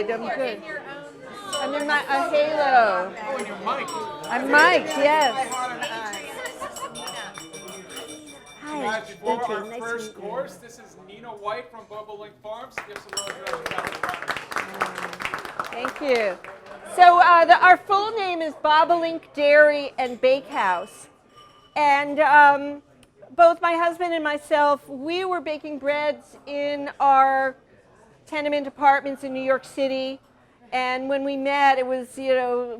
good. I'm good. I'm in my a halo. Oh, and your mic. I'm Mike. Yes. Hi. Guys, before Thank you. our Nice first to meet you. course, this is Nina White from Bobolink Farms. Give some love to Thank you. So our full name is Bobolink Dairy and Bakehouse. And both my husband and myself, we were baking breads in our tenement apartments in New York City. And when we met, it was,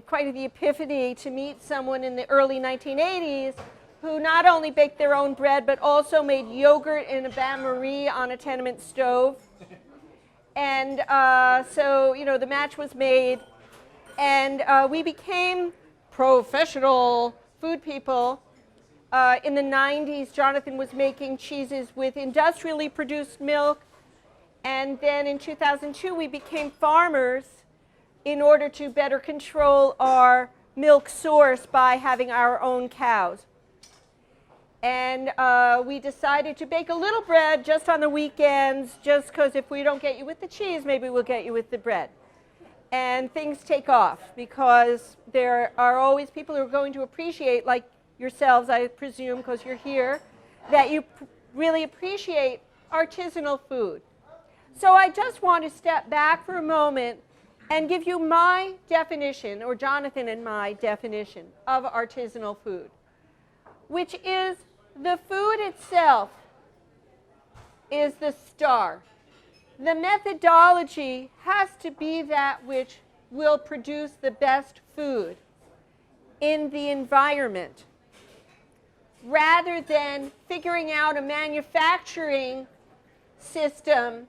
quite the epiphany to meet someone in the early 1980s who not only baked their own bread, but also made yogurt in a bain-marie on a tenement stove. And so, the match was made. And we became professional food people. In the 90s, Jonathan was making cheeses with industrially produced milk. And then in 2002, we became farmers in order to better control our milk source by having our own cows. And we decided to bake a little bread just on the weekends, just because if we don't get you with the cheese, maybe we'll get you with the bread. And things take off because there are always people who are going to appreciate, like yourselves, I presume, because you're here, that you really appreciate artisanal food. So I just want to step back for a moment and give you my definition, or Jonathan and my definition, of artisanal food, which is the food itself is the star. The methodology has to be that which will produce the best food in the environment, rather than figuring out a manufacturing system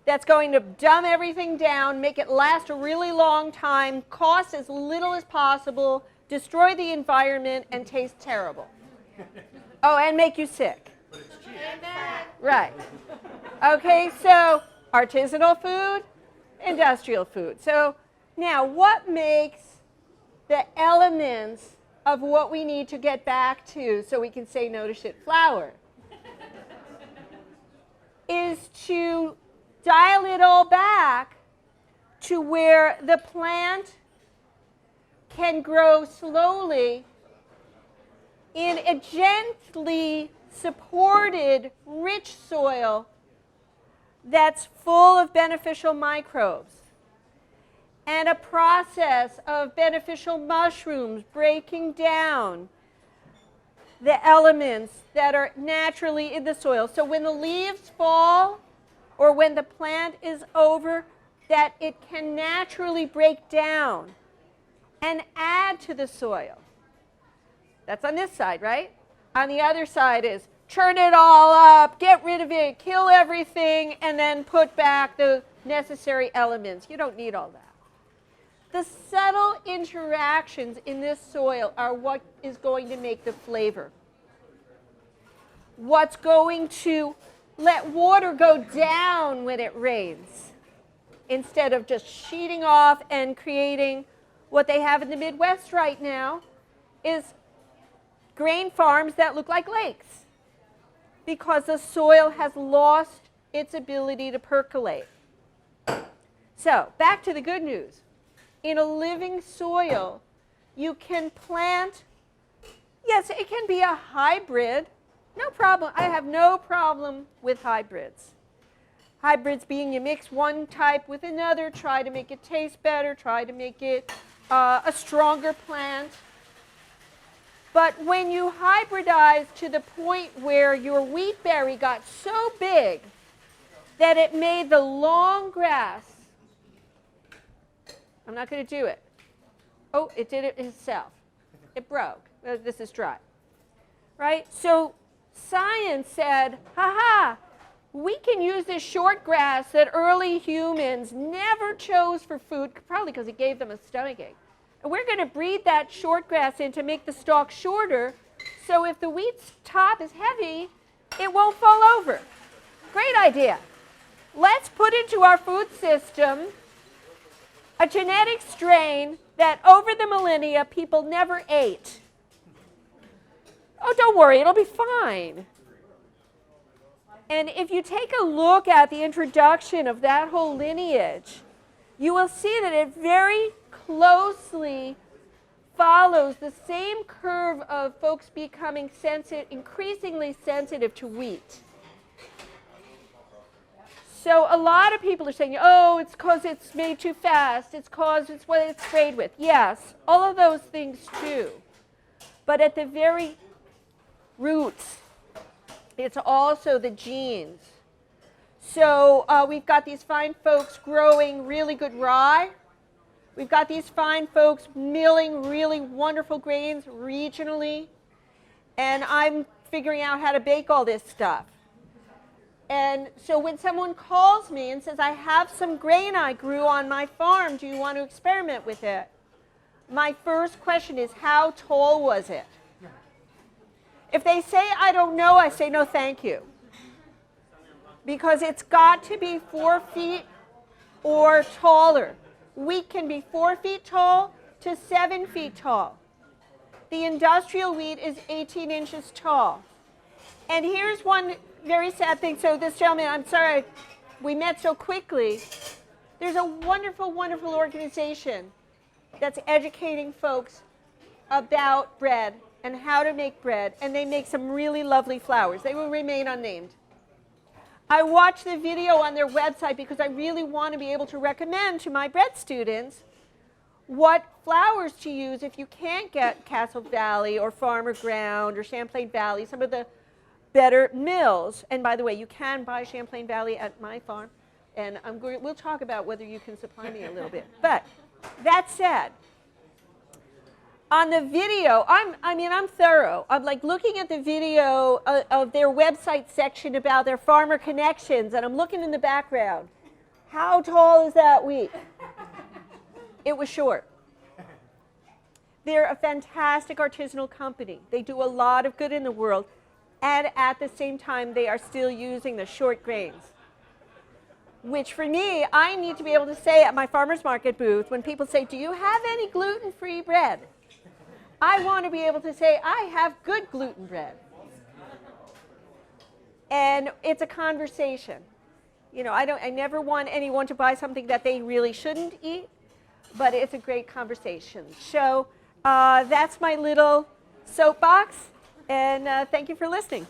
that's going to dumb everything down, make it last a really long time, cost as little as possible, destroy the environment, and taste terrible. Oh, and make you sick. Right. Okay, so artisanal food, industrial food. So now, what makes the elements of what we need to get back to so we can say no to shit flour is to dial it all back to where the plant can grow slowly in a gently supported, rich soil that's full of beneficial microbes, and a process of beneficial mushrooms breaking down the elements that are naturally in the soil. So when the leaves fall, or when the plant is over, that it can naturally break down and add to the soil. That's on this side, right? On the other side is churn it all up, get rid of it, kill everything, and then put back the necessary elements. You don't need all that. The subtle interactions in this soil are what is going to make the flavor. What's going to let water go down when it rains, instead of just sheeting off and creating what they have in the Midwest right now is grain farms that look like lakes, because the soil has lost its ability to percolate. So, back to the good news. In a living soil, you can plant, yes, it can be a hybrid. No problem. I have no problem with hybrids. Hybrids being you mix one type with another, try to make it taste better, try to make it a stronger plant. But when you hybridize to the point where your wheat berry got so big that it made the long grass, I'm not going to do it. Oh, it did it itself. It broke. This is dry. Right? So science said, ha-ha, we can use this short grass that early humans never chose for food, probably because it gave them a stomachache. And we're going to breed that short grass in to make the stalk shorter, so if the wheat's top is heavy, it won't fall over. Great idea. Let's put into our food system a genetic strain that over the millennia people never ate. Oh, don't worry, it'll be fine. And if you take a look at the introduction of that whole lineage, you will see that it very closely follows the same curve of folks becoming increasingly sensitive to wheat. So a lot of people are saying, oh, it's because it's made too fast. It's because it's what it's sprayed with. Yes, all of those things too. But at the very roots, it's also the genes. So we've got these fine folks growing really good rye. We've got these fine folks milling really wonderful grains regionally. And I'm figuring out how to bake all this stuff. And so when someone calls me and says, I have some grain I grew on my farm, do you want to experiment with it? My first question is, how tall was it? If they say, I don't know, I say, no, thank you. Because it's got to be 4 feet or taller. Wheat can be 4 feet tall to 7 feet tall. The industrial wheat is 18 inches tall. And here's one very sad thing. So this gentleman, I'm sorry we met so quickly. There's a wonderful, wonderful organization that's educating folks about bread and how to make bread. And they make some really lovely flours. They will remain unnamed. I watched the video on their website because I really want to be able to recommend to my bread students what flours to use if you can't get Castle Valley or Farmer Ground or Champlain Valley, some of the better mills. And by the way, you can buy Champlain Valley at my farm, and we'll talk about whether you can supply me a little bit. But that said, on the video, I'm thorough. I'm like looking at the video of their website section about their farmer connections, and I'm looking in the background. How tall is that wheat? It was short. They're a fantastic artisanal company. They do a lot of good in the world, and at the same time, they are still using the short grains. Which for me, I need to be able to say at my farmer's market booth, when people say, do you have any gluten-free bread? I want to be able to say, I have good gluten bread. And it's a conversation. You know, I never want anyone to buy something that they really shouldn't eat, but it's a great conversation. So that's my little soapbox, and thank you for listening.